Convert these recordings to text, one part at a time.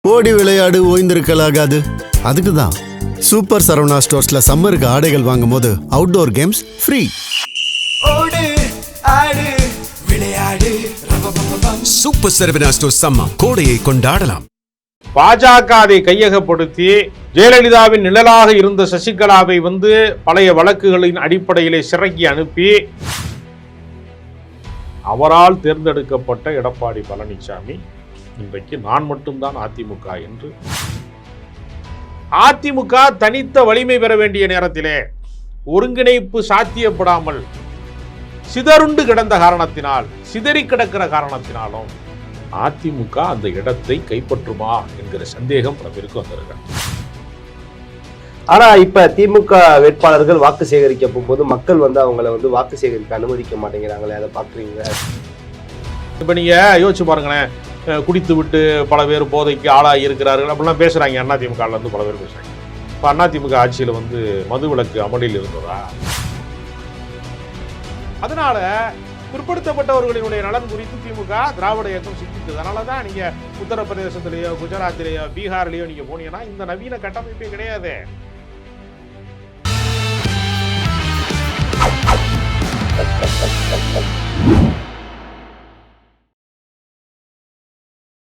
ஓடி விளையாடு ஓய்ந்திருக்கலாகாது. அதுக்கு தான் சூப்பர் சரவணா ஸ்டோர்ஸ்ல சம்மருக்கு ஆடைகள் வாங்கும் போது அவுட்டோர் கேம்ஸ் ஃப்ரீ. ஓடு ஆடு விளையாடு சூப்பர் சரவணா ஸ்டோர்ஸ் சம்மர் கோடையை கொண்டாடலாம். பாஜக அதை கையகப்படுத்தி ஜெயலலிதாவின் நிழலாக இருந்த சசிகலாவை பழைய வழக்குகளின் அடிப்படையிலே சிறைக்கு அனுப்பி அவரால் தேர்ந்தெடுக்கப்பட்ட எடப்பாடி பழனிசாமி இன்றைக்கு நான் மட்டும்தான் அதிமுக என்று அதிமுக தனித்த வலிமை பெற வேண்டிய நேரத்திலே ஒருங்கிணைப்பு சாத்தியப்படாமல் சிதறுண்டு கிடந்த காரணத்தினால், சிதறி கிடக்கிற காரணத்தினாலும் அதிமுக அந்த இடத்தை கைப்பற்றுமா என்கிற சந்தேகம் பல பேருக்கு வந்திருக்காங்க. ஆனா இப்ப திமுக வேட்பாளர்கள் வாக்கு சேகரிக்க போகும்போது மக்கள் அவங்கள வாக்கு சேகரிக்க அனுமதிக்க மாட்டேங்கிறாங்களே, அதை பாக்குறீங்க? இப்ப நீங்க யோசிச்சு பாருங்களேன், குடித்து விட்டு பல பேர் போதைக்கு ஆளாகி இருக்கிறார்கள் அப்படிலாம் பேசுறாங்க. அதிமுக பல பேர் பேசுறாங்க. இப்ப அதிமுக ஆட்சியில மது விலக்கு அமலில் இருந்ததா? அதனால பிற்படுத்தப்பட்டவர்களினுடைய நலன் குறித்து திமுக திராவிட இயக்கம் சிந்தித்தது. அதனாலதான் நீங்க உத்தரப்பிரதேசத்திலேயோ குஜராத்திலேயோ பீகார்லயோ நீங்க போனீங்கன்னா இந்த நவீன கட்டமைப்பே கிடையாது.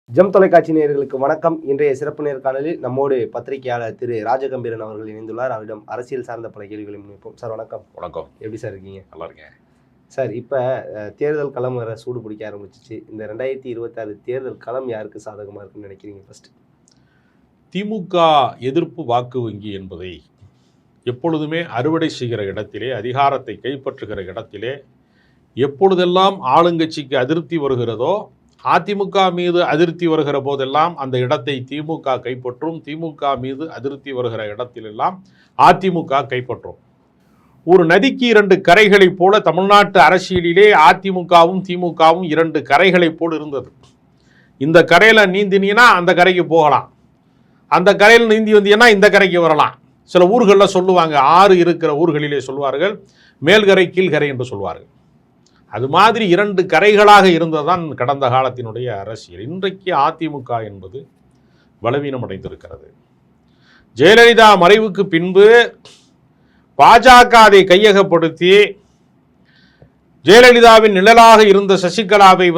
ஜெம் தொலைக்காட்சி நேயர்களுக்கு வணக்கம். இன்றைய சிறப்பு நேர்காணலில் நம்மோடு பத்திரிகையாளர் திரு ராஜகம்பீரன் அவர்கள் இணைந்துள்ளார். அவரிடம் அரசியல் சார்ந்த பல கேள்விகளை முன்வைப்போம். சார் வணக்கம். வணக்கம். எப்படி சார் இருக்கீங்க? நல்லா இருக்கேன் சார். இப்போ தேர்தல் களம் வர சூடு பிடிக்க ஆரம்பிச்சிச்சு. இந்த 2026 தேர்தல் களம் யாருக்கு சாதகமாக இருக்குன்னு நினைக்கிறீங்க? ஃபர்ஸ்ட், திமுக எதிர்ப்பு வாக்கு வங்கி என்பதை எப்பொழுதுமே அறுவடை செய்கிற இடத்திலே, அதிகாரத்தை கைப்பற்றுகிற இடத்திலே எப்பொழுதெல்லாம் ஆளுங்கட்சிக்கு அதிருப்தி வருகிறதோ, அதிமுக மீது அதிருப்தி வருகிற போதெல்லாம் அந்த இடத்தை திமுக கைப்பற்றும். திமுக மீது அதிருப்தி வருகிற இடத்திலெல்லாம் அதிமுக கைப்பற்றும். ஒரு நதிக்கு 2 கரைகளைப் போல தமிழ்நாட்டு அரசியலிலே அதிமுகவும் திமுகவும் 2 கரைகளைப் போல் இருந்தது. இந்த கரையில் நீந்தினீங்கன்னா அந்த கரைக்கு போகலாம், அந்த கரையில் நீந்தி வந்தீங்கன்னா இந்த கரைக்கு வரலாம். சில ஊர்களில் சொல்லுவாங்க, ஆறு இருக்கிற ஊர்களிலே சொல்வார்கள் மேல்கரை கீழ்கரை என்று சொல்வார்கள். அது மாதிரி 2 கரைகளாக இருந்ததுதான் கடந்த காலத்தினுடைய அரசியல். இன்றைக்கு அதிமுக என்பது பலவீனம் அடைந்திருக்கிறது. ஜெயலலிதா மறைவுக்கு பின்பு பாஜக அதை கையகப்படுத்தி ஜெயலலிதாவின் நிழலாக இருந்த சசிகலாவை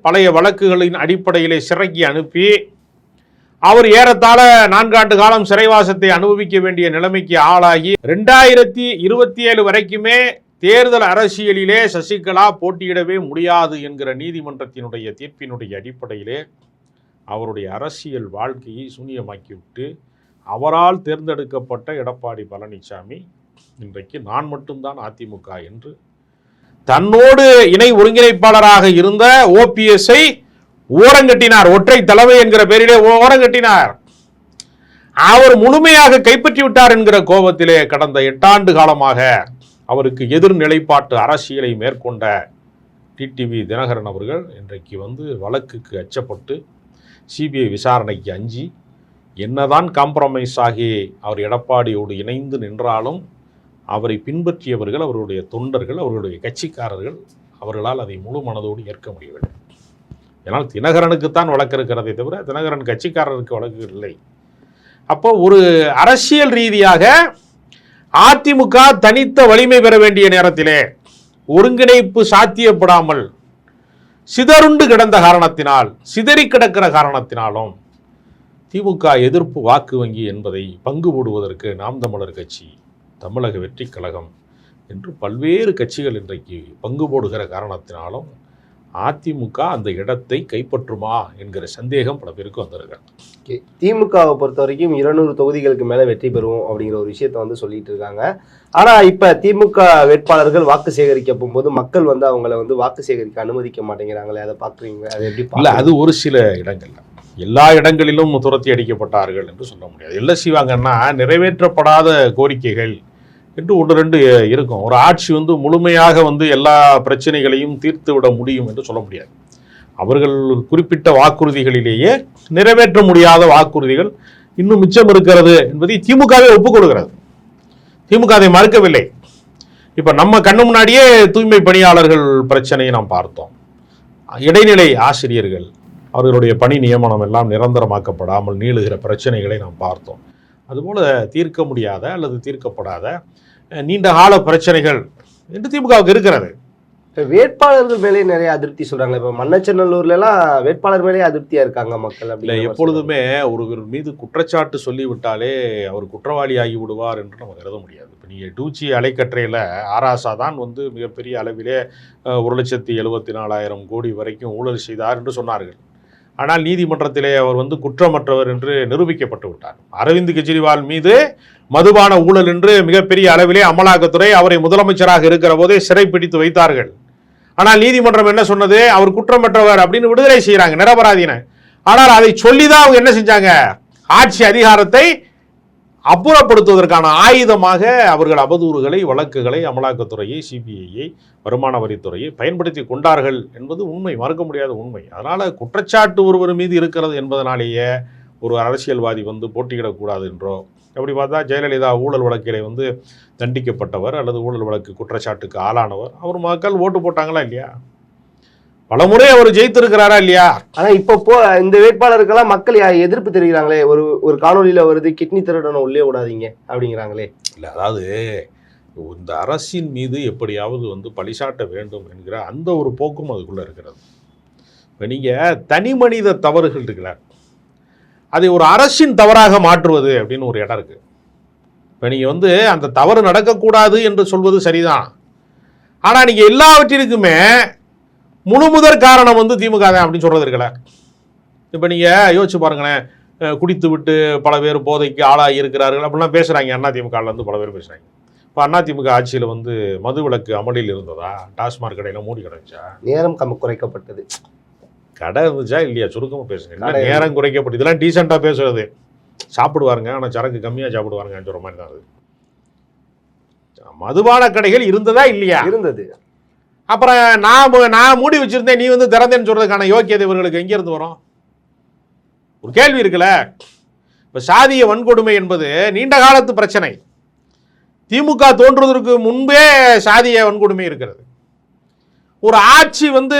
பழைய வழக்குகளின் அடிப்படையிலே சிறைக்கு அனுப்பி அவர் ஏறத்தாழ 4 ஆண்டு காலம் சிறைவாசத்தை அனுபவிக்க வேண்டிய நிலைமைக்கு ஆளாகி 2027 வரைக்குமே தேர்தல் அரசியலிலே சசிகலா போட்டியிடவே முடியாது என்கிற நீதிமன்றத்தினுடைய தீர்ப்பினுடைய அடிப்படையிலே அவருடைய அரசியல் வாழ்க்கையை சூன்யமாக்கிவிட்டு அவரால் தேர்ந்தெடுக்கப்பட்ட எடப்பாடி பழனிசாமி இன்றைக்கு நான் மட்டும்தான் அதிமுக என்று தன்னோடு இணை ஒருங்கிணைப்பாளராக இருந்த ஓபிஎஸ்ஐ ஓரங்கட்டினார். ஒற்றை தலைமை என்கிற பெயரிலே ஓரங்கட்டினார். அவர் முழுமையாக கைப்பற்றி விட்டார் என்கிற கோபத்திலே கடந்த 8 ஆண்டு காலமாக அவருக்கு எதிர் நிலைப்பாட்டு அரசியலை மேற்கொண்ட டிடிவி தினகரன் அவர்கள் இன்றைக்கு வழக்குக்கு அச்சப்பட்டு சிபிஐ விசாரணைக்கு அஞ்சி என்னதான் காம்ப்ரமைஸ் ஆகி அவர் எடப்பாடியோடு இணைந்து நின்றாலும் அவரை பின்பற்றியவர்கள், அவருடைய தொண்டர்கள், அவர்களுடைய கட்சிக்காரர்கள் அவர்களால் அதை முழு மனதோடு ஏற்க முடியவில்லை. ஏன்னால் தினகரனுக்குத்தான் வழக்கு இருக்கிறதே தவிர தினகரன் கட்சிக்காரருக்கு வழக்கு இல்லை. அப்போ ஒரு அரசியல் ரீதியாக அதிமுக தனித்த வலிமை பெற வேண்டிய நேரத்திலே ஒருங்கிணைப்பு சாத்தியப்படாமல் சிதறுண்டு கிடந்த காரணத்தினால், சிதறி கிடக்கிற காரணத்தினாலும் திமுக எதிர்ப்பு வாக்கு வங்கி என்பதை பங்கு போடுவதற்கு நாம் தமிழர் கட்சி, தமிழக வெற்றி கழகம் என்று பல்வேறு கட்சிகள் இன்றைக்கு பங்கு போடுகிற காரணத்தினாலும் அதிமுக அந்த இடத்தை கைப்பற்றுமா என்கிற சந்தேகம் பல பேருக்கு வந்திருக்காங்க. திமுகவை பொறுத்த வரைக்கும் 200 தொகுதிகளுக்கு மேல வெற்றி பெறுவோம் அப்படிங்கிற ஒரு விஷயத்த சொல்லிட்டு இருக்காங்க. ஆனா இப்ப திமுக வேட்பாளர்கள் வாக்கு சேகரிக்க போகும்போது மக்கள் அவங்கள வாக்கு சேகரிக்க அனுமதிக்க மாட்டேங்கிறாங்களே, அதை பாக்குறீங்க? அது எப்படி? இல்ல, அது ஒரு சில இடங்கள்ல, எல்லா இடங்களிலும் துரத்தி அடிக்கப்பட்டார்கள் என்று சொல்ல முடியாது. என்ன செய்வாங்கன்னா, நிறைவேற்றப்படாத கோரிக்கைகள் என்று 1-2 இருக்கும். ஒரு ஆட்சி முழுமையாக எல்லா பிரச்சனைகளையும் தீர்த்து விட முடியும் என்று சொல்ல முடியாது. அவர்கள் குறிப்பிட்ட வாக்குறுதிகளிலேயே நிறைவேற்ற முடியாத வாக்குறுதிகள் இன்னும் மிச்சம் இருக்கிறது என்பதை திமுகவே ஒப்புக் கொடுக்கிறது. திமுக அதை மறுக்கவில்லை. இப்ப நம்ம கண்ணு முன்னாடியே தூய்மை பணியாளர்கள் பிரச்சனையை நாம் பார்த்தோம். இடைநிலை ஆசிரியர்கள் அவர்களுடைய பணி நியமனம் எல்லாம் நிரந்தரமாக்கப்படாமல் நீளுகிற பிரச்சனைகளை நாம் பார்த்தோம். அதுபோல் தீர்க்க முடியாத அல்லது தீர்க்கப்படாத நீண்ட கால பிரச்சனைகள் என்று திமுகவுக்கு இருக்கிறது. வேட்பாளர்கள் மேலே நிறைய அதிருப்தி சொல்றாங்க. இப்ப மண்ணச்சநல்லூர்ல எல்லாம் வேட்பாளர் மேலே அதிருப்தியா இருக்காங்க மக்கள். இல்லை, எப்பொழுதுமே ஒருவர் மீது குற்றச்சாட்டு சொல்லிவிட்டாலே அவர் குற்றவாளி ஆகி விடுவார் என்று நம்ம கருத முடியாது. இப்போ நீங்கள் டூச்சி அலைக்கற்றையில் ஆராசா தான் வந்து மிகப்பெரிய அளவிலே 1,74,000 கோடி வரைக்கும் ஊழல் செய்தார் என்று சொன்னார்கள். ஆனால் நீதிமன்றத்திலே அவர் வந்து குற்றமற்றவர் என்று நிரூபிக்கப்பட்டு விட்டார். அரவிந்த் கெஜ்ரிவால் மீது மதுபான ஊழல் என்று மிகப்பெரிய அளவிலே அமலாக்கத்துறை அவரை முதலமைச்சராக இருக்கிற போதே சிறைப்பிடித்து வைத்தார்கள். ஆனால் நீதிமன்றம் என்ன சொன்னது? அவர் குற்றமற்றவர் அப்படின்னு விடுதலை செய்யறாங்க, நிரபராதின. ஆனால் அதை சொல்லிதான் அவங்க என்ன செஞ்சாங்க? ஆட்சி அதிகாரத்தை அப்புறப்படுத்துவதற்கான ஆயுதமாக அவர்கள் அவதூறுகளை, வழக்குகளை, அமலாக்கத்துறையை, சிபிஐயை, வருமான வரித்துறையை பயன்படுத்தி கொண்டார்கள் என்பது உண்மை, மறுக்க முடியாத உண்மை. அதனால குற்றச்சாட்டு ஒருவர் மீது இருக்கிறது என்பதனாலேயே ஒரு அரசியல்வாதி வந்து போட்டியிடக்கூடாது என்றோ, அப்படி பார்த்தா ஜெயலலிதா ஊழல் வழக்கிலே வந்து தண்டிக்கப்பட்டவர் அல்லது ஊழல் வழக்கு குற்றச்சாட்டுக்கு ஆளானவர். அவர் மக்கள் ஓட்டு போட்டாங்களா இல்லையா? பலமுறை அவர் ஜெயித்திருக்கிறாரா இல்லையா? ஆனா இப்போ இந்த வேட்பாளருக்கெல்லாம் மக்கள் எதிர்ப்பு தெரிவிக்கிறாங்களே. ஒரு காணொலியில வருது, கிட்னி திருடனை உள்ளே விடாதீங்க அப்படிங்கிறாங்களே. இல்லை, அதாவது இந்த அரசின் மீது எப்படியாவது வந்து பழிசாட்ட வேண்டும் என்கிற அந்த ஒரு போக்கும் அதுக்குள்ளே இருக்கிறது. இப்போ நீங்கள் தனி மனித தவறுகள் இருக்குல்ல, அதை ஒரு அரசின் தவறாக மாற்றுவது அப்படின்னு ஒரு இடம் இருக்குது. இப்போ நீங்கள் வந்து அந்த தவறு நடக்கக்கூடாது என்று சொல்வது சரிதான். ஆனால் நீங்கள் எல்லாவற்றிற்குமே முழுமுதற் காரணம் வந்து திமுக தான் அப்படின்னு சொல்கிறது இருக்கல. இப்போ நீங்கள் யோசிச்சு பாருங்களேன், குடித்து விட்டு பல பேர் போதைக்கு ஆளாகி இருக்கிறார்கள் அப்படிலாம் பேசுகிறாங்க. அதிமுகலேருந்து பல பேர் பேசுகிறாங்க. இப்போ அதிமுக ஆட்சியில் வந்து மது விலக்கு அமலில் இருந்ததா? டாஸ்மாக் கடையெல்லாம் மூடி கிடந்துச்சா? நேரம் குறைக்கப்பட்டது. கடை இருந்துச்சா இல்லையா? சுருக்கமாக பேசுங்க. நேரம் குறைக்கப்பட்டு இதெல்லாம் டீசெண்டாக பேசுறது. சாப்பிடுவாருங்க, ஆனால் சரக்கு கம்மியாக சாப்பிடுவாருங்கன்னு சொல்கிற மாதிரி தான் அது. மதுபான கடைகள் இருந்ததா இல்லையா? இருந்தது. அப்புறம் நான் மூடி வச்சிருந்தேன், நீ வந்து திறந்தேன்னு சொல்றதுக்கான யோக்கியதை இவர்களுக்கு எங்கேருந்து வரும்? ஒரு கேள்வி இருக்குல்ல. இப்போ சாதிய வன்கொடுமை என்பது நீண்ட காலத்து பிரச்சனை. திமுக தோன்றுவதற்கு முன்பே சாதிய வன்கொடுமை இருக்கிறது. ஒரு ஆட்சி வந்து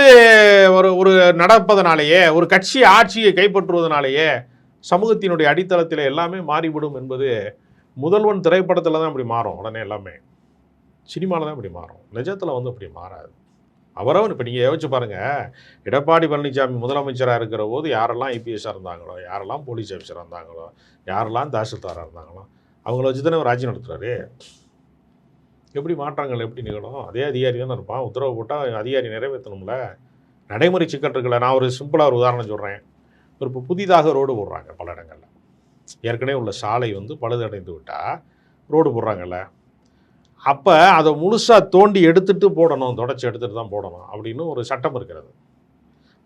ஒரு நடப்பதனாலேயே, ஒரு கட்சி ஆட்சியை கைப்பற்றுவதனாலேயே சமூகத்தினுடைய அடித்தளத்தில் எல்லாமே மாறிவிடும் என்பது முதல்வன் திரைப்படத்தில் தான் இப்படி மாறும். உடனே எல்லாமே சினிமாவில் தான் இப்படி மாறும். நிஜத்தில் வந்து அப்படி மாறாது. அவரவன் இப்போ நீங்கள் யோசிச்சு பாருங்கள், எடப்பாடி பழனிசாமி முதலமைச்சராக இருக்கிற போது யாரெல்லாம் ஐபிஎஸ்ஸாக இருந்தாங்களோ, யாரெல்லாம் போலீஸ் ஆஃபீஸராக இருந்தாங்களோ, யாரெல்லாம் தாசில்தாராக இருந்தாங்களோ, அவங்கள வச்சு தானே ஒரு ஆட்சி நடத்துகிறாரு. எப்படி மாற்றங்கள் எப்படி நிகழும்? அதே அதிகாரி தானே இருப்பான். உத்தரவு போட்டால் அதிகாரி நிறைவேற்றணும்ல. நடைமுறை சிக்கல் இருக்குல்ல. நான் ஒரு சிம்பிளாக ஒரு உதாரணம் சொல்கிறேன். இப்போ புதிதாக ரோடு போடுறாங்க பல இடங்களில். ஏற்கனவே உள்ள சாலை வந்து பழுதடைந்து விட்டால் ரோடு போடுறாங்கல்ல, அப்போ அதை முழுசாக தோண்டி எடுத்துகிட்டு போடணும், தொடச்சி எடுத்துகிட்டு தான் போடணும் அப்படின்னு ஒரு சட்டம் இருக்கிறது.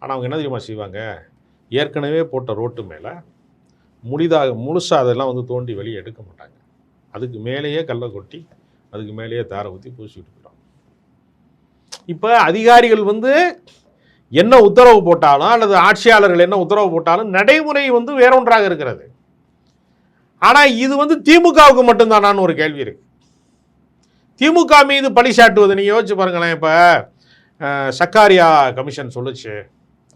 ஆனால் அவங்க என்ன தெரியுமா செய்வாங்க? ஏற்கனவே போட்ட ரோட்டு மேலே முழுசாக அதெல்லாம் வந்து தோண்டி வெளியே எடுக்க மாட்டாங்க. அதுக்கு மேலேயே கல்லை கொட்டி அதுக்கு மேலேயே தாரை ஊற்றி பூசிட்டு போயிடும். இப்போ அதிகாரிகள் வந்து என்ன உத்தரவு போட்டாலும் அல்லது ஆட்சியாளர்கள் என்ன உத்தரவு போட்டாலும் நடைமுறை வந்து வேற ஒன்றாக இருக்கிறது. ஆனால் இது வந்து திமுகவுக்கு மட்டும்தானான்னு ஒரு கேள்வி இருக்கு. திமுக மீது பழி சாட்டுவது நீங்கள் யோசிச்சு பாருங்களேன். இப்போ சக்காரியா கமிஷன் சொல்லுச்சு,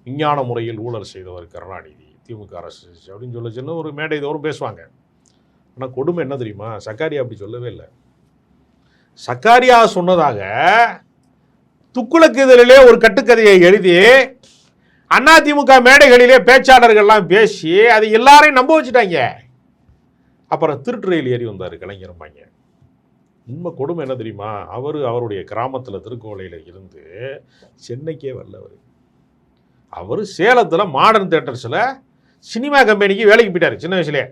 விஞ்ஞான முறையில் ஊழல் செய்தவர் கருணாநிதி, திமுக அரசு அப்படின்னு சொல்லுச்சுன்னு ஒரு மேடை தோறும் பேசுவாங்க. ஆனால் கொடுமை என்ன தெரியுமா? சக்காரியா அப்படி சொல்லவே இல்லை. சக்காரியா சொன்னதாக துக்குளக்கு இதழிலே ஒரு கட்டுக்கதையை எழுதி அதிமுக மேடைகளிலே பேச்சாளர்கள்லாம் பேசி அது எல்லாரையும் நம்ப வச்சுட்டாங்க. அப்புறம் திருட்டு ரயில் ஏறி வந்தார் கலைஞரும்பாங்க. உண்மை கொடுமை என்ன தெரியுமா? அவருடைய கிராமத்தில் திருக்கோலையில் இருந்து சென்னைக்கே வரல. அவர் சேலத்தில் மாடர்ன் தியேட்டர்ஸில் சினிமா கம்பெனிக்கு வேலைக்கு போயிட்டார். சின்ன வயசுலேயே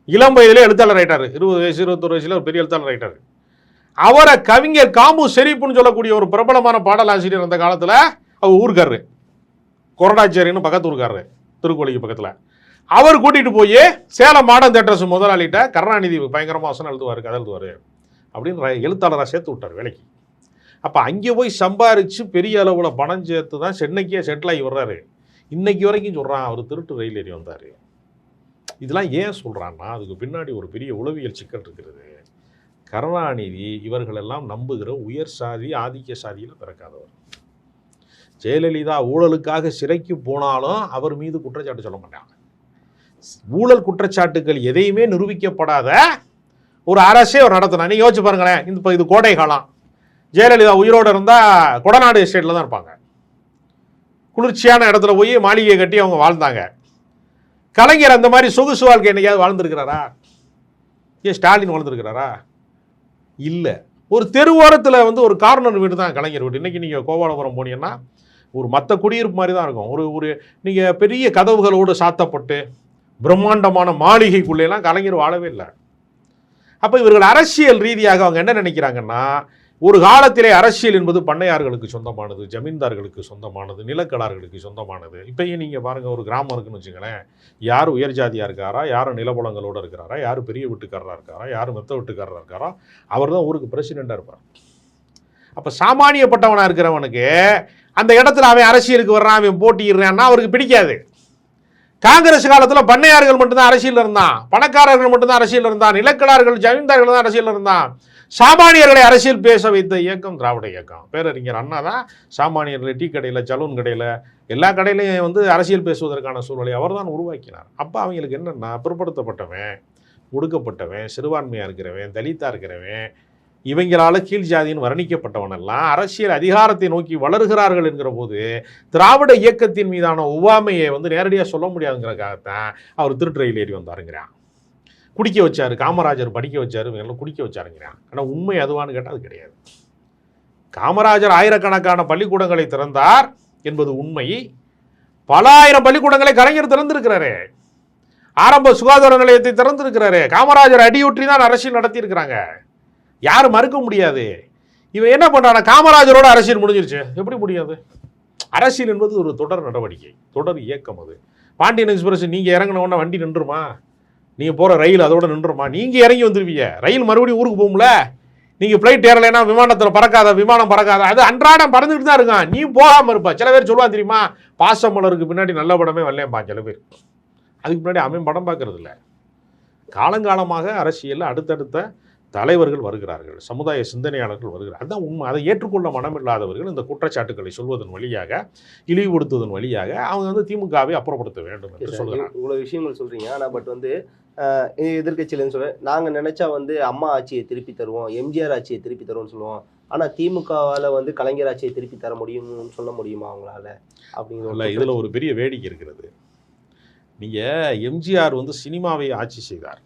இளம் வயதிலே எழுத்தாளர் ஆகிட்டார். 20 வயசு 21 வயசில் ஒரு பெரிய எழுத்தாளர் ஆகிட்டார். அவரை கவிஞர் காமு ஷெரீப்புன்னு சொல்லக்கூடிய ஒரு பிரபலமான பாடலாசிரியர் அந்த காலத்தில் அவர் ஊருக்காரரு, கொரடாச்சேரின்னு பக்கத்து ஊருக்காரரு, திருக்கோலைக்கு பக்கத்தில். அவர் கூட்டிகிட்டு போய் சேலம் மாடர்ன் தியேட்டர்ஸ் முதலாளிகிட்ட கருணாநிதி பயங்கரமாக வசனம் எழுதுவார், கதை எழுதுவார் அப்படின்னு எழுத்தாளராக சேர்த்து விட்டார் வேலைக்கு. அப்போ அங்கே போய் சம்பாரித்து பெரிய அளவில் பணம் சேர்த்து தான் சென்னைக்கே செட்டில் ஆகி வர்றாரு. இன்னைக்கு வரைக்கும் சொல்கிறான் அவர் திருட்டு ரயில் ஏறி வந்தார். இதெல்லாம் ஏன் சொல்கிறான்னா அதுக்கு பின்னாடி ஒரு பெரிய உளவியல் சிக்கல் இருக்கிறது. கருணாநிதி இவர்களெல்லாம் நம்புகிற உயர் சாதி ஆதிக்க சாதியில் பிறக்காதவர். ஜெயலலிதா ஊழலுக்காக சிறைக்கு போனாலும் அவர் மீது குற்றச்சாட்டு சொல்ல மாட்டாங்க. ஊழல் குற்றச்சாட்டுகள் எதையுமே நிரூபிக்கப்படாத ஒரு அரசே அவர் நடத்தினா. நீ யோசிச்சு பாருங்களேன், இப்போ இது கோடை காலம், ஜெயலலிதா உயிரோடு இருந்தால் கொடநாடு எஸ்டேட்டில் தான் இருப்பாங்க. குளிர்ச்சியான இடத்துல போய் மாளிகையை கட்டி அவங்க வாழ்ந்தாங்க. கலைஞர் அந்த மாதிரி சொகுசு வாழ்க்கை என்னைக்காவது வாழ்ந்துருக்கிறாரா? ஏன் ஸ்டாலின் வாழ்ந்துருக்கிறாரா? இல்லை. ஒரு தெருவோரத்தில் வந்து ஒரு கார்னர் வீடு தான் கலைஞர் வீடு. இன்றைக்கி நீங்கள் கோபாலபுரம் போனீங்கன்னா ஒரு மற்ற குடியிருப்பு மாதிரி தான் இருக்கும். ஒரு நீங்கள் பெரிய கதவுகளோடு சாத்தப்பட்டு பிரம்மாண்டமான மாளிகைக்குள்ளேலாம் கலைஞர் வாழவே இல்லை. அப்போ இவர்கள் அரசியல் ரீதியாக அவங்க என்ன நினைக்கிறாங்கன்னா, ஒரு காலத்திலே அரசியல் என்பது பண்ணையார்களுக்கு சொந்தமானது, ஜமீன்தார்களுக்கு சொந்தமானது, நிலக்கலார்களுக்கு சொந்தமானது. இப்போயே நீங்கள் பாருங்கள், ஒரு கிராமம் இருக்குன்னு வச்சுங்களேன், யார் உயர் ஜாதியாக இருக்காரா, யார் நிலபுலங்களோடு இருக்கிறாரா, யார் பெரிய வீட்டுக்காரராக இருக்காரா, யார் மெத்த வீட்டுக்காரராக இருக்காரா, அவர் தான் ஊருக்கு பிரசிடெண்ட்டாக இருப்பார். அப்போ சாமானியப்பட்டவனாக இருக்கிறவனுக்கு அந்த இடத்துல அவன் அரசியலுக்கு வர்றான், அவன் போட்டிடுறான்னா அவருக்கு பிடிக்காது. காங்கிரஸ் காலத்தில் பண்ணையார்கள் மட்டும்தான் அரசியல் இருந்தான், பணக்காரர்கள் மட்டும்தான் அரசியல் இருந்தான், நிலக்கலார்கள் ஜமீன்தார்கள் தான் அரசியல் இருந்தான். சாமானியர்களை அரசியல் பேச வைத்த இயக்கம் திராவிட இயக்கம். பேரறிஞர் அண்ணா தான் சாமானியர்களை டீ கடையில், சலூன் கடையில், எல்லா கடையிலையும் வந்து அரசியல் பேசுவதற்கான சூழலை அவர் தான் உருவாக்கினார். அப்போ அவங்களுக்கு என்னென்னா, பிற்படுத்தப்பட்டவன், ஒடுக்கப்பட்டவன், சிறுபான்மையாக இருக்கிறவன், தலித்தாக இருக்கிறவன், இவங்களால் கீழ் ஜாதின்னு வர்ணிக்கப்பட்டவனெல்லாம் அரசியல் அதிகாரத்தை நோக்கி வளர்கிறார்கள் என்கிற போது திராவிட இயக்கத்தின் மீதான ஒவ்வாமையை வந்து நேரடியாக சொல்ல முடியாதுங்கிறதுக்காகத்தான் அவர் திருட்டு ரயில் ஏறி வந்தாருங்கிறான். குடிக்க வச்சார், காமராஜர் படிக்க வச்சார், இவங்கெல்லாம் குடிக்க வச்சாருங்கிறான். ஆனால் உண்மை அதுவான்னு கேட்டால் அது கிடையாது. காமராஜர் ஆயிரக்கணக்கான பள்ளிக்கூடங்களை திறந்தார் என்பது உண்மை. பல ஆயிரம் பள்ளிக்கூடங்களை கலைஞர் திறந்திருக்கிறாரு. ஆரம்ப சுகாதார நிலையத்தை திறந்திருக்கிறாரு. காமராஜர் அடியூற்றி தான் அரசியல் நடத்தியிருக்கிறாங்க. யாரும் மறுக்க முடியாது. இவன் என்ன பண்ணுறானா, காமராஜரோட அரசியல் முடிஞ்சிருச்சு. எப்படி முடியாது? அரசியல் என்பது ஒரு தொடர் நடவடிக்கை, தொடர் இயக்கம். அது பாண்டியன் எக்ஸ்பிரஸ் நீங்கள் இறங்கின உடனே வண்டி நின்றுமா? நீங்கள் போகிற ரயில் அதோட நின்றுமா? நீங்கள் இறங்கி வந்துருவீங்க, ரயில் மறுபடியும் ஊருக்கு போகும்ல. நீங்கள் ஃப்ளைட் ஏறலைன்னா விமானத்தில் பறக்காத, விமானம் பறக்காத, அது அன்றாடம் பறந்துக்கிட்டு தான் இருக்கான். நீ போகாமல் இருப்பா. சில பேர் சொல்லுவான் தெரியுமா, பாசமலருக்கு பின்னாடி நல்ல படமே வரலேன்பா சில பேர். அதுக்கு முன்னாடி அவன் படம் பார்க்கறது இல்லை. காலங்காலமாக அரசியலில் அடுத்தடுத்த தலைவர்கள் வருகிறார்கள், சமுதாய சிந்தனையாளர்கள் வருகிறார்கள். அதுதான் உண்மை. அதை ஏற்றுக்கொள்ள மனமில்லாதவர்கள் இந்த குற்றச்சாட்டுக்களை சொல்வதன் வழியாக, இழிவுபடுத்துவதன் வழியாக அவங்க வந்து திமுகவை அப்புறப்படுத்த வேண்டும் என்று சொல்கிறாங்க. இவ்வளோ விஷயங்கள் சொல்கிறீங்க. ஆனால் பட் வந்து எதிர்கட்சியிலன்னு சொல்ல, நாங்கள் நினச்சா வந்து அம்மா ஆட்சியை திருப்பி தருவோம், எம்ஜிஆர் ஆட்சியை திருப்பி தருவோம்னு சொல்லுவோம். ஆனால் திமுகவால் வந்து கலைஞர் ஆட்சியை திருப்பி தர முடியும்னு சொல்ல முடியுமா அவங்களால? அப்படிங்கிற இதில் ஒரு பெரிய வேடிக்கை இருக்கிறது. நீங்கள் எம்ஜிஆர் வந்து சினிமாவை ஆட்சி செய்தார்,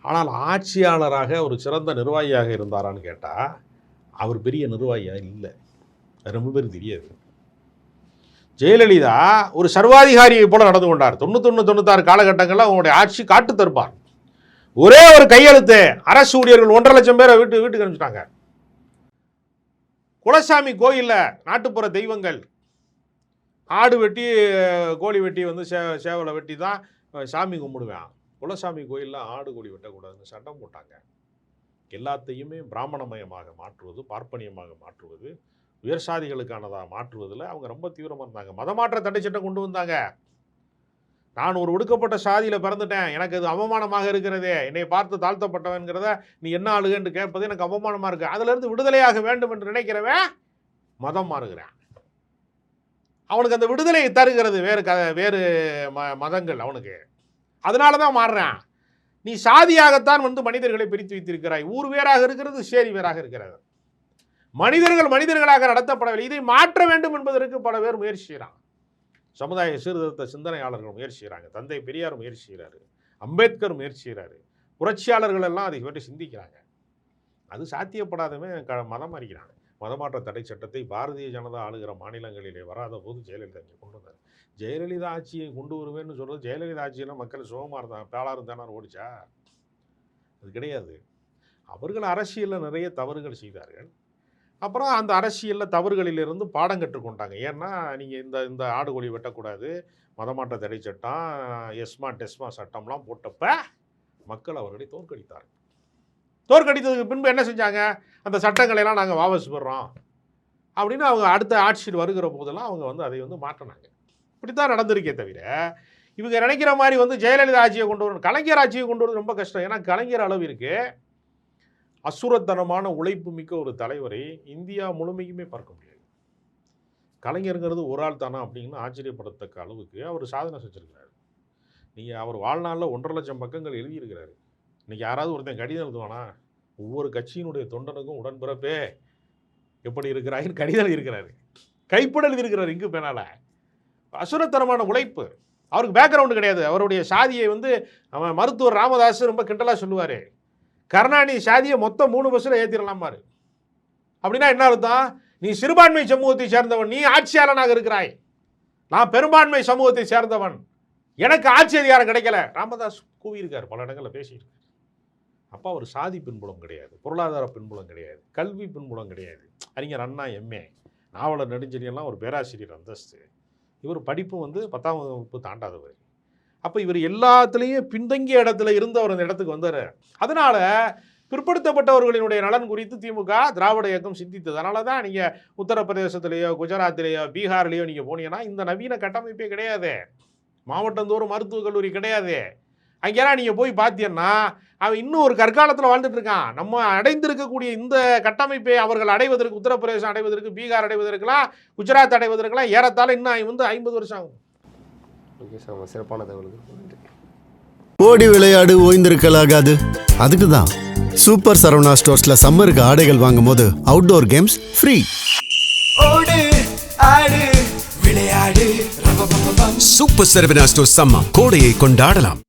ஆனால் ஆட்சியாளராக ஒரு சிறந்த நிர்வாகியாக இருந்தாரான்னு கேட்டால் அவர் பெரிய நிர்வாகியாக இல்லை. ரொம்ப பேர் தெரியாது. ஜெயலலிதா ஒரு சர்வாதிகாரியை போல நடந்து கொண்டார். 91-96 காலகட்டங்களில் அவங்களுடைய ஆட்சி காட்டு தருப்பார். ஒரே ஒரு கையெழுத்து, அரசு ஊழியர்கள் 1.5 லட்சம் பேரை வீட்டுக்கு அனுப்பிச்சிட்டாங்க. குலசாமி கோயிலில் நாட்டுப்புற தெய்வங்கள் ஆடு வெட்டி கோழி வெட்டி வந்து சேவலை வெட்டி தான் சாமி கும்பிடுவேன். குலசாமி கோயிலில் ஆடு கோழி வெட்டக்கூடாதுன்னு சட்டம் போட்டாங்க. எல்லாத்தையுமே பிராமணமயமாக மாற்றுவது, பார்ப்பனியமாக மாற்றுவது, உயர் சாதிகளுக்கானதாக மாற்றுவதில் அவங்க ரொம்ப தீவிரமாக இருந்தாங்க. மதமாற்ற தடை சட்டம் கொண்டு வந்தாங்க. நான் ஒரு ஒடுக்கப்பட்ட சாதியில் பிறந்துட்டேன், எனக்கு அது அவமானமாக இருக்கிறதே, என்னை பார்த்து தாழ்த்தப்பட்டவன்கிறத நீ என்ன ஆளுகன்னு கேட்பது எனக்கு அவமானமாக இருக்குது. அதிலிருந்து விடுதலையாக வேண்டும் என்று நினைக்கிறவன் மதம் மாறுகிறான். அவனுக்கு அந்த விடுதலையை தருகிறது வேறு மதங்கள் அவனுக்கு. அதனால தான் மாறுறான். நீ சாதியாகத்தான் வந்து மனிதர்களை பிரித்து வைத்திருக்கிறாய். ஊர் வேறாக இருக்கிறது, சேரி வேறாக இருக்கிறது. மனிதர்களாக நடத்தப்படவில்லை. இதை மாற்ற வேண்டும் என்பதற்கு பல பேர் முயற்சி செய்கிறான். சமுதாய சீர்திருத்த சிந்தனையாளர்கள் முயற்சி செய்கிறாங்க. தந்தை பெரியார் முயற்சி செய்கிறாரு, அம்பேத்கர் முயற்சி செய்கிறாரு, புரட்சியாளர்கள் எல்லாம் அதை பற்றி சிந்திக்கிறாங்க. அது சாத்தியப்படாதவன் மதம் அறிகிறாங்க. மதமாற்ற தடை சட்டத்தை பாரதிய ஜனதா ஆளுகிற மாநிலங்களிலே வராத போது ஜெயலலிதா இங்கே கொண்டு வந்தார். ஜெயலலிதா ஆட்சியை கொண்டு வருவேன்னு சொல்கிறது, ஜெயலலிதா ஆட்சியெல்லாம் மக்கள் சுகமாக இருந்தாங்க, பேளாரும் தானார் ஓடிச்சா? அது கிடையாது. அவர்கள் அரசியலில் நிறைய தவறுகள் செய்தார்கள். அப்புறம் அந்த அரசியலில் தவறுகளிலிருந்து பாடம் கற்றுக்கொண்டாங்க. ஏன்னா நீங்கள் இந்த ஆடு கோழி வெட்டக்கூடாது, மதமாற்ற தடை சட்டம், எஸ்மா டெஸ்மா சட்டம்லாம் போட்டப்ப மக்கள் அவர்களை தோற்கடித்தார்கள். தோற்கடித்ததுக்கு பின்பு என்ன செஞ்சாங்க? அந்த சட்டங்களையெல்லாம் நாங்கள் வாபஸ் பெறுறோம் அப்படின்னு அவங்க அடுத்த ஆட்சியில் வருகிற போதெல்லாம் அவங்க வந்து அதை வந்து மாற்றினாங்க. இப்படி தான் நடந்திருக்கே தவிர இவங்க நினைக்கிற மாதிரி வந்து ஜெயலலிதா ஆட்சியை கொண்டு வரணும், கலைஞர் ஆட்சியை கொண்டு வரது ரொம்ப கஷ்டம். ஏன்னா கலைஞர் அளவிற்கு அசுரத்தனமான உழைப்பு மிக்க ஒரு தலைவரை இந்தியா முழுமைக்குமே பார்க்க முடியாது. கலைஞருங்கிறது ஒரு ஆள் தானா அப்படின்னு ஆச்சரியப்படத்தக்க அளவுக்கு அவர் சாதனை செஞ்சுருக்கிறாரு. நீங்கள் அவர் வாழ்நாளில் 1.5 லட்சம் பக்கங்கள் எழுதியிருக்கிறாரு. இன்றைக்கி யாராவது ஒருத்தன் கடிதம் எழுதுவானா? ஒவ்வொரு கட்சியினுடைய தொண்டனுக்கும் உடன்பிறப்பே எப்படி இருக்கிறாயின்னு கடிதம் எழுதியிருக்கிறாரு. கைப்பட எழுதியிருக்கிறார் இங்கு பேனால. அசுரத்தரமான உழைப்பு. அவருக்கு பேக்ரவுண்டு கிடையாது. அவருடைய சாதியை வந்து அவன் மருத்துவர் ராமதாஸ் ரொம்ப கிண்டலாக சொல்லுவார். கருணாநிதி சாதியை மொத்தம் 3 பஸ்ஸில் ஏற்றிடலாமாரு. அப்படின்னா என்ன அர்த்தம்? நீ சிறுபான்மை சமூகத்தை சேர்ந்தவன், நீ ஆட்சியாளனாக இருக்கிறாய். நான் பெரும்பான்மை சமூகத்தை சேர்ந்தவன், எனக்கு ஆட்சி அதிகாரம் கிடைக்கல. ராமதாஸ் கூவியிருக்கார், பல இடங்களில் பேசியிருக்கார். அப்போ அவர் சாதி பின்புலம் கிடையாது, பொருளாதார பின்புலம் கிடையாது, கல்வி பின்புலம் கிடையாது. அறிஞர் அண்ணா எம்ஏ, நாவலர் நெடுஞ்செழியெல்லாம் ஒரு பேராசிரியர் அந்தஸ்து. இவர் படிப்பு வந்து 10ஆம் வகுப்பு தாண்டாதவர். அப்போ இவர் எல்லாத்துலேயும் பின்தங்கிய இடத்துல இருந்தவர் அந்த இடத்துக்கு வந்தார். அதனால் பிற்படுத்தப்பட்டவர்களினுடைய நலன் குறித்து திமுக திராவிட இயக்கம் சிந்தித்தது. அதனால தான் நீங்கள் உத்தரப்பிரதேசத்துலேயோ குஜராத்திலேயோ பீகார்லேயோ நீங்கள் போனீங்கன்னா இந்த நவீன கட்டமைப்பே கிடையாது. மாவட்டந்தோறும் மருத்துவக் கல்லூரி கிடையாது. அங்கேலாம் நீங்கள் போய் பார்த்தீங்கன்னா அவன் இன்னும் ஒரு கற்காலத்தில் வாழ்ந்துட்டு இருக்கான். நம்ம அடைந்திருக்கக்கூடிய இந்த கட்டமைப்பை அவர்கள் அடைவதற்கு, உத்தரப்பிரதேசம் அடைவதற்கு, பீகார் அடைவதற்கெல்லாம், குஜராத் அடைவதற்கெல்லாம் ஏறத்தாழ இன்னும் வந்து 50 வருஷம் ஆகும். ஓகே சார், உங்கள் சிறப்பான தகவலுக்கு ஓடி விளையாடு ஓய்ந்திருக்கலாகாது. அதுக்கு தான் சூப்பர் சரவணா ஸ்டோர்ஸ்ல சம்மருக்கு ஆடைகள் வாங்கும் போது அவுட்டோர் கேம்ஸ் ஃப்ரீ. ஓடு ஆடு விளையாடு சூப்பர் சரவணா ஸ்டோர்ஸ் சம்மர் கோடையை கொண்டாடலாம்.